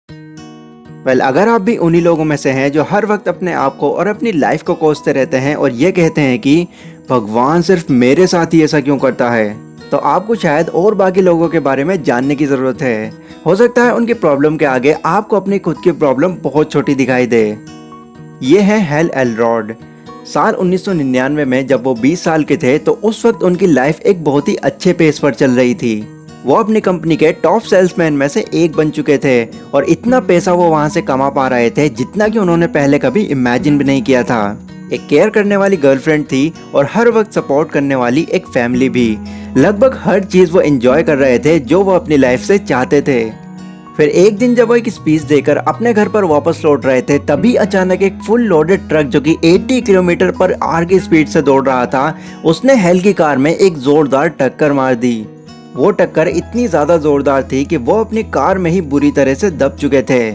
अगर आप भी उन्हीं लोगों में से हैं जो हर वक्त अपने आप को और अपनी लाइफ को कोसते रहते हैं और ये कहते हैं कि भगवान सिर्फ मेरे साथ ही ऐसा क्यों करता है, तो आपको शायद और बाकी लोगों के बारे में जानने की ज़रूरत है। हो सकता है उनकी प्रॉब्लम के आगे आपको अपनी खुद की प्रॉब्लम बहुत छोटी दिखाई दे। ये है हेल एल्रोड। साल 1999 में जब वो 20 साल के थे तो उस वक्त उनकी लाइफ एक बहुत ही अच्छे पेस पर चल रही थी। वो अपनी कंपनी के टॉप सेल्समैन में से एक बन चुके थे और इतना पैसा वो वहाँ से कमा पा रहे थे जितना कि उन्होंने पहले कभी इमेजिन भी नहीं किया था। एक केयर करने वाली गर्लफ्रेंड थी और हर वक्त सपोर्ट करने वाली एक फैमिली भी। लगभग हर चीज़ वो एंजॉय कर रहे थे जो वो अपनी लाइफ से चाहते थे। फिर एक दिन जब वो एक स्पीच देकर अपने घर पर वापस लौट रहे थे तभी अचानक एक फुल लोडेड ट्रक जो कि 80 किलोमीटर पर आवर की स्पीड से दौड़ रहा था, उसने हेल की कार में एक जोरदार टक्कर मार दी। वो टक्कर इतनी ज़्यादा ज़ोरदार थी कि वो अपनी कार में ही बुरी तरह से दब चुके थे।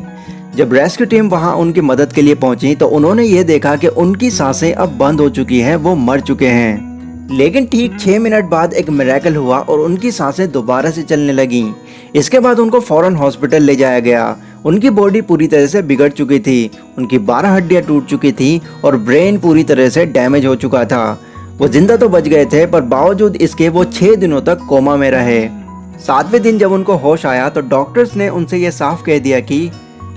जब रेस्क्यू टीम वहां उनकी मदद के लिए पहुंची तो उन्होंने ये देखा कि उनकी सांसें अब बंद हो चुकी हैं, वो मर चुके हैं। लेकिन ठीक 6 मिनट बाद एक मिरेकल हुआ और उनकी सांसें दोबारा से चलने लगीं। इसके बाद उनको फौरन हॉस्पिटल ले जाया गया। उनकी बॉडी पूरी तरह से बिगड़ चुकी थी, उनकी 12 हड्डियाँ टूट चुकी थी और ब्रेन पूरी तरह से डैमेज हो चुका था। वो जिंदा तो बच गए थे पर बावजूद इसके वो 6 दिनों तक कोमा में रहे। 7वें दिन जब उनको होश आया तो डॉक्टर्स ने उनसे ये साफ कह दिया कि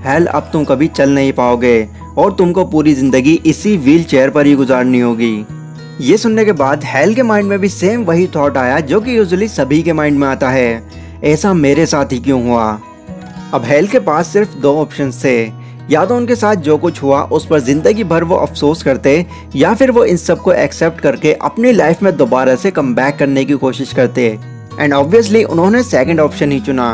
हेल अब तुम कभी चल नहीं पाओगे और तुमको पूरी जिंदगी इसी व्हील चेयर पर ही गुजारनी होगी। ये सुनने के बाद हेल के माइंड में भी सेम वही थॉट आया जो कि यूजुअली सभी के माइंड में आता है, ऐसा मेरे साथ ही क्यों हुआ। अब हेल के पास सिर्फ 2 ऑप्शंस थे, या तो उनके साथ जो कुछ हुआ उस पर जिंदगी भर वो अफसोस करते या फिर वो इन सब को एक्सेप्ट करके अपनी लाइफ में दोबारा से कम बैक करने की कोशिश करते। एंड ऑब्वियसली उन्होंने सेकंड ऑप्शन ही चुना।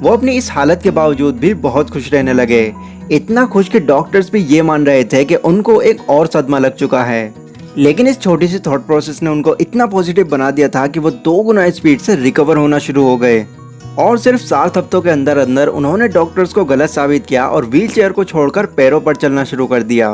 वो अपनी इस हालत के बावजूद भी बहुत खुश रहने लगे, इतना खुश कि डॉक्टर्स भी ये मान रहे थे कि उनको एक और सदमा लग चुका है। लेकिन इस छोटी सी थॉट प्रोसेस ने उनको इतना पॉजिटिव बना दिया था कि वो 2 गुना स्पीड से रिकवर होना शुरू हो गए और सिर्फ 7 हफ्तों के अंदर अंदर उन्होंने डॉक्टर्स को गलत साबित किया और व्हीलचेयर को छोड़कर पैरों पर चलना शुरू कर दिया।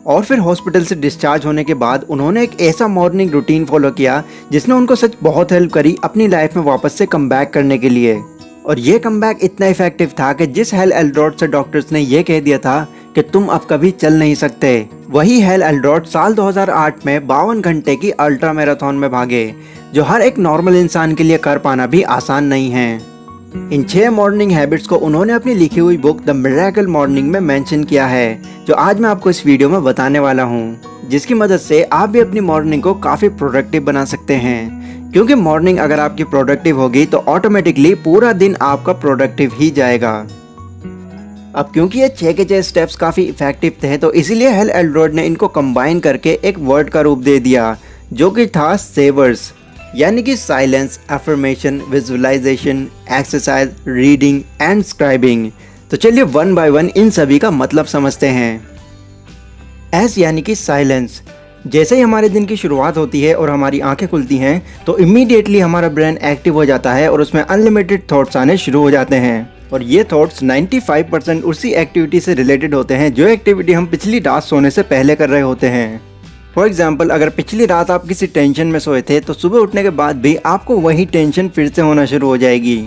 और फिर हॉस्पिटल से डिस्चार्ज होने के बाद उन्होंने एक ऐसा मॉर्निंग रूटीन फॉलो किया जिसने उनको सच बहुत हेल्प करी अपनी लाइफ में वापस से कम बैक करने के लिए। और ये कम बैक इतना इफेक्टिव था कि जिस हेल एल्रोड से डॉक्टर्स ने यह कह दिया था कि तुम अब कभी चल नहीं सकते, वही हेल एल्रोड साल 2008 में 52 घंटे की अल्ट्रा मैराथन में भागे, जो हर एक नॉर्मल इंसान के लिए कर पाना भी आसान नहीं है। इन 6 मॉर्निंग हैबिट्स को उन्होंने अपनी लिखी हुई बुक द मिरेकल मॉर्निंग में मेंशन किया है, जो आज मैं आपको इस वीडियो में बताने वाला हूँ, जिसकी मदद से आप भी अपनी मॉर्निंग को काफ़ी प्रोडक्टिव बना सकते हैं। क्योंकि मॉर्निंग अगर आपकी प्रोडक्टिव होगी तो ऑटोमेटिकली पूरा दिन आपका प्रोडक्टिव ही जाएगा। अब क्योंकि ये 6 के 6 स्टेप्स काफ़ी इफेक्टिव थे तो इसीलिए हेल एल्रोड ने इनको कंबाइन करके एक वर्ड का रूप दे दिया जो कि था सेवर्स, यानी कि silence, affirmation, visualisation, exercise, reading and scribing. तो चलिए 1 बाय 1 इन सभी का मतलब समझते हैं। एस यानी कि साइलेंस। जैसे ही हमारे दिन की शुरुआत होती है और हमारी आंखें खुलती हैं तो इमीडिएटली हमारा ब्रेन एक्टिव हो जाता है और उसमें अनलिमिटेड थॉट्स आने शुरू हो जाते हैं। और ये थॉट्स 95% उसी एक्टिविटी से रिलेटेड होते हैं जो एक्टिविटी हम पिछली रात सोने से पहले कर रहे होते हैं। फॉर एग्जाम्पल, अगर पिछली रात आप किसी टेंशन में सोए थे तो सुबह उठने के बाद भी आपको वही टेंशन फिर से होना शुरू हो जाएगी।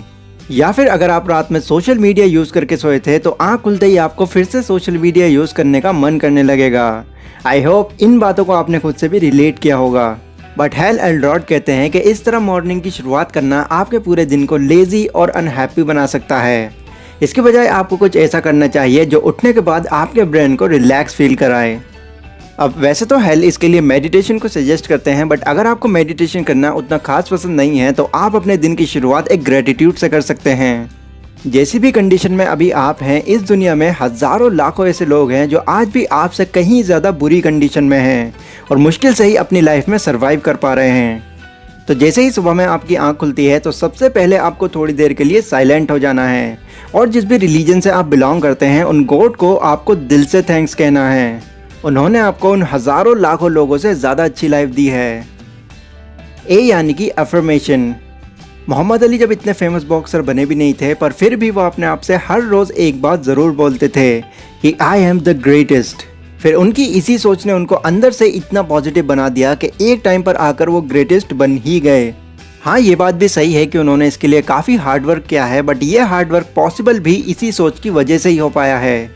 या फिर अगर आप रात में सोशल मीडिया यूज़ करके सोए थे तो आँख खुलते ही आपको फिर से सोशल मीडिया यूज़ करने का मन करने लगेगा। आई होप इन बातों को आपने खुद से भी रिलेट किया होगा। बट हेल एल्रोड कहते हैं कि इस तरह मॉर्निंग की शुरुआत करना आपके पूरे दिन को लेजी और अनहैप्पी बना सकता है। इसके बजाय आपको कुछ ऐसा करना चाहिए जो उठने के बाद आपके ब्रेन को रिलैक्स फील कराए। अब वैसे तो हेल इसके लिए मेडिटेशन को सजेस्ट करते हैं, बट अगर आपको मेडिटेशन करना उतना खास पसंद नहीं है तो आप अपने दिन की शुरुआत एक ग्रेटिट्यूड से कर सकते हैं। जैसी भी कंडीशन में अभी आप हैं, इस दुनिया में हज़ारों लाखों ऐसे लोग हैं जो आज भी आपसे कहीं ज़्यादा बुरी कंडीशन में हैं और मुश्किल से ही अपनी लाइफ में सर्वाइव कर पा रहे हैं। तो जैसे ही सुबह में आपकी आंख खुलती है तो सबसे पहले आपको थोड़ी देर के लिए साइलेंट हो जाना है और जिस भी रिलीजन से आप बिलोंग करते हैं उन गॉड को आपको दिल से थैंक्स कहना है। उन्होंने आपको उन हज़ारों लाखों लोगों से ज़्यादा अच्छी लाइफ दी है। ए यानी कि अफर्मेशन। मोहम्मद अली जब इतने फेमस बॉक्सर बने भी नहीं थे पर फिर भी वो अपने आप से हर रोज़ एक बात ज़रूर बोलते थे कि आई एम द ग्रेटेस्ट। फिर उनकी इसी सोच ने उनको अंदर से इतना पॉजिटिव बना दिया कि एक टाइम पर आकर वो ग्रेटेस्ट बन ही गए। हाँ, ये बात भी सही है कि उन्होंने इसके लिए काफ़ी हार्डवर्क किया है, बट ये हार्डवर्क पॉसिबल भी इसी सोच की वजह से ही हो पाया है।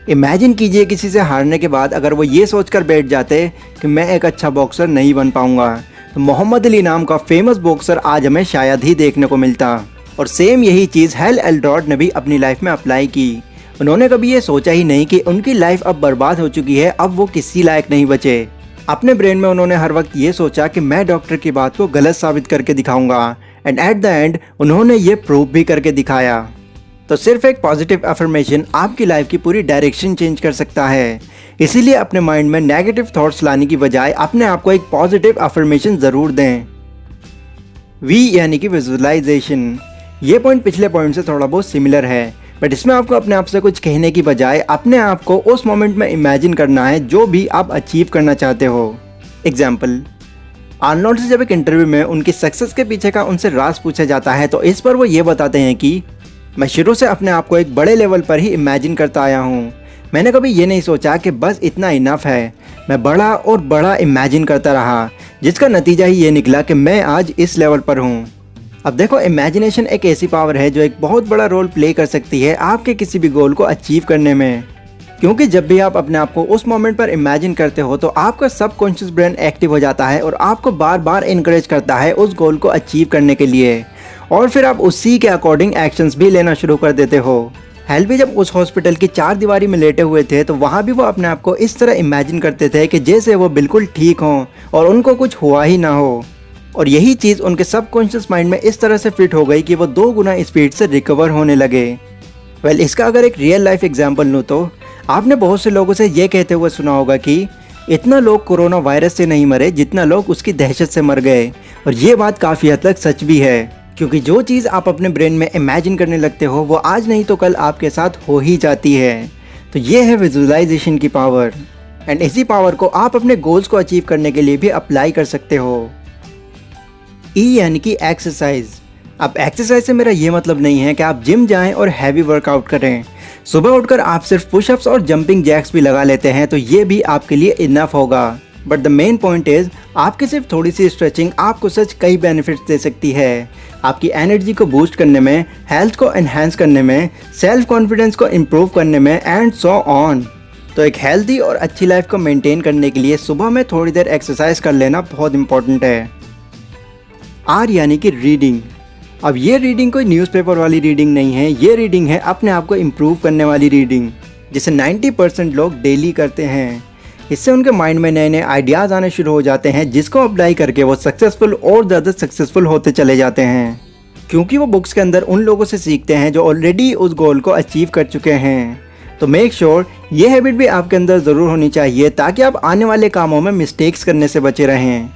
इमेजिन कीजिए किसी से हारने के बाद अगर वो ये सोचकर बैठ जाते कि मैं एक अच्छा बॉक्सर नहीं बन पाऊंगा, तो मोहम्मद अली नाम का फेमस बॉक्सर आज हमें शायद ही देखने को मिलता। और सेम यही चीज़ हेल एल्ड्रॉड ने भी अपनी लाइफ में अप्लाई की। उन्होंने कभी ये सोचा ही नहीं कि उनकी लाइफ अब बर्बाद हो चुकी है, अब वो किसी लायक नहीं बचे। अपने ब्रेन में उन्होंने हर वक्त ये सोचा कि मैं डॉक्टर की बात को गलत साबित करके दिखाऊंगा, एंड एट द एंड उन्होंने ये प्रूव भी करके दिखाया। तो सिर्फ एक पॉजिटिव अफर्मेशन आपकी लाइफ की पूरी डायरेक्शन चेंज कर सकता है। इसीलिए अपने माइंड में नेगेटिव थॉट्स लाने की बजाय अपने आप को एक पॉजिटिव अफर्मेशन ज़रूर दें। वी यानी कि विजुअलाइजेशन। ये पॉइंट पिछले पॉइंट से थोड़ा बहुत सिमिलर है, बट इसमें आपको अपने आप से कुछ कहने की बजाय अपने आप को उस मोमेंट में इमेजिन करना है जो भी आप अचीव करना चाहते हो। एग्जाम्पल, आर्नोल्ड से जब एक इंटरव्यू में उनकी सक्सेस के पीछे का उनसे राज पूछा जाता है, तो इस पर वो ये बताते हैं कि मैं शुरू से अपने आप को एक बड़े लेवल पर ही इमेजिन करता आया हूँ। मैंने कभी ये नहीं सोचा कि बस इतना इनफ है। मैं बड़ा और बड़ा इमेजिन करता रहा, जिसका नतीजा ही ये निकला कि मैं आज इस लेवल पर हूँ। अब देखो, इमेजिनेशन एक ऐसी पावर है जो एक बहुत बड़ा रोल प्ले कर सकती है आपके किसी भी गोल को अचीव करने में। क्योंकि जब भी आप अपने आप को उस मोमेंट पर इमेजिन करते हो तो आपका सबकॉन्शियस ब्रेन एक्टिव हो जाता है और आपको बार बार इनकरेज करता है उस गोल को अचीव करने के लिए, और फिर आप उसी के अकॉर्डिंग एक्शंस भी लेना शुरू कर देते हो। हेल भी जब उस हॉस्पिटल की 4 दीवारी में लेटे हुए थे तो वहाँ भी वो अपने आप को इस तरह इमेजिन करते थे कि जैसे वो बिल्कुल ठीक हों और उनको कुछ हुआ ही ना हो। और यही चीज़ उनके सबकॉन्शियस माइंड में इस तरह से फिट हो गई कि वो 2 गुना स्पीड से रिकवर होने लगे। वेल, इसका अगर एक रियल लाइफ एग्जाम्पल लूँ तो आपने बहुत से लोगों से ये कहते हुए सुना होगा कि इतना लोग कोरोना वायरस से नहीं मरे जितना लोग उसकी दहशत से मर गए। और ये बात काफ़ी हद तक सच भी है, क्योंकि जो चीज़ आप अपने ब्रेन में इमेजिन करने लगते हो वो आज नहीं तो कल आपके साथ हो ही जाती है। तो ये है विजुअलाइजेशन की पावर, एंड इसी पावर को आप अपने गोल्स को अचीव करने के लिए भी अप्लाई कर सकते हो। ई यानी कि एक्सरसाइज। अब एक्सरसाइज से मेरा ये मतलब नहीं है कि आप जिम जाएं और हैवी वर्कआउट करें। सुबह उठकर आप सिर्फ पुशअप्स और जंपिंग जैक्स भी लगा लेते हैं तो ये भी आपके लिए इनफ होगा। But the main point is आपकी सिर्फ थोड़ी सी स्ट्रेचिंग आपको सच कई बेनिफिट्स दे सकती है। आपकी एनर्जी को बूस्ट करने में, हेल्थ को एनहांस करने में, सेल्फ कॉन्फिडेंस को इम्प्रूव करने में, एंड सो ऑन। तो एक हेल्दी और अच्छी लाइफ को मेंटेन करने के लिए सुबह में थोड़ी देर एक्सरसाइज कर लेना बहुत इंपॉर्टेंट है। आर यानी कि रीडिंग। अब ये रीडिंग कोई न्यूज़पेपर वाली रीडिंग नहीं है, ये रीडिंग है अपने आप को इम्प्रूव करने वाली रीडिंग, जिसे 90% लोग डेली करते हैं। इससे उनके माइंड में नए नए आइडियाज़ आने शुरू हो जाते हैं, जिसको अप्लाई करके वो सक्सेसफुल और ज़्यादा सक्सेसफुल होते चले जाते हैं। क्योंकि वो बुक्स के अंदर उन लोगों से सीखते हैं जो ऑलरेडी उस गोल को अचीव कर चुके हैं। तो मेक श्योर ये हैबिट भी आपके अंदर ज़रूर होनी चाहिए ताकि आप आने वाले कामों में मिस्टेक्स करने से बचे रहें।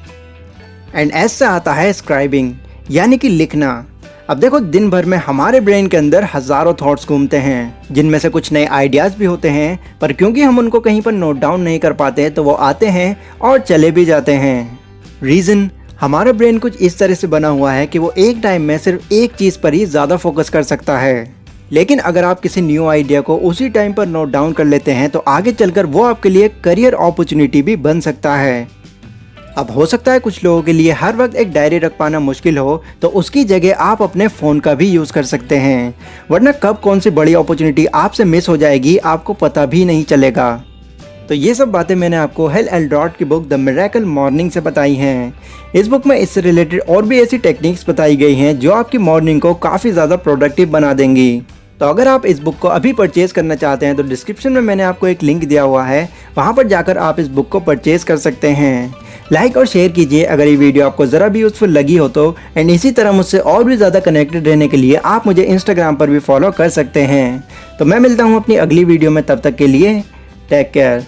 एंड एस से आता है स्क्राइबिंग यानी कि लिखना। अब देखो, दिन भर में हमारे ब्रेन के अंदर हज़ारों थॉट्स घूमते हैं, जिनमें से कुछ नए आइडियाज़ भी होते हैं, पर क्योंकि हम उनको कहीं पर नोट डाउन नहीं कर पाते तो वो आते हैं और चले भी जाते हैं। रीज़न, हमारा ब्रेन कुछ इस तरह से बना हुआ है कि वो एक टाइम में सिर्फ एक चीज़ पर ही ज़्यादा फोकस कर सकता है। लेकिन अगर आप किसी न्यू आइडिया को उसी टाइम पर नोट डाउन कर लेते हैं तो आगे चलकर वो आपके लिए करियर अपॉर्चुनिटी भी बन सकता है। अब हो सकता है कुछ लोगों के लिए हर वक्त एक डायरी रख पाना मुश्किल हो, तो उसकी जगह आप अपने फ़ोन का भी यूज़ कर सकते हैं, वरना कब कौन सी बड़ी अपॉर्चुनिटी आपसे मिस हो जाएगी आपको पता भी नहीं चलेगा। तो ये सब बातें मैंने आपको हेल एल्ड्रॉड की बुक द मिरेकल मॉर्निंग से बताई हैं। इस बुक में इससे रिलेटेड और भी ऐसी टेक्निक्स बताई गई हैं जो आपकी मॉर्निंग को काफ़ी ज़्यादा प्रोडक्टिव बना देंगी। तो अगर आप इस बुक को अभी परचेज़ करना चाहते हैं तो डिस्क्रिप्शन में मैंने आपको एक लिंक दिया हुआ है, वहाँ पर जाकर आप इस बुक को परचेज़ कर सकते हैं। लाइक और शेयर कीजिए अगर ये वीडियो आपको ज़रा भी यूज़फुल लगी हो तो, एंड इसी तरह मुझसे और भी ज़्यादा कनेक्टेड रहने के लिए आप मुझे इंस्टाग्राम पर भी फॉलो कर सकते हैं। तो मैं मिलता हूँ अपनी अगली वीडियो में, तब तक के लिए टेक केयर।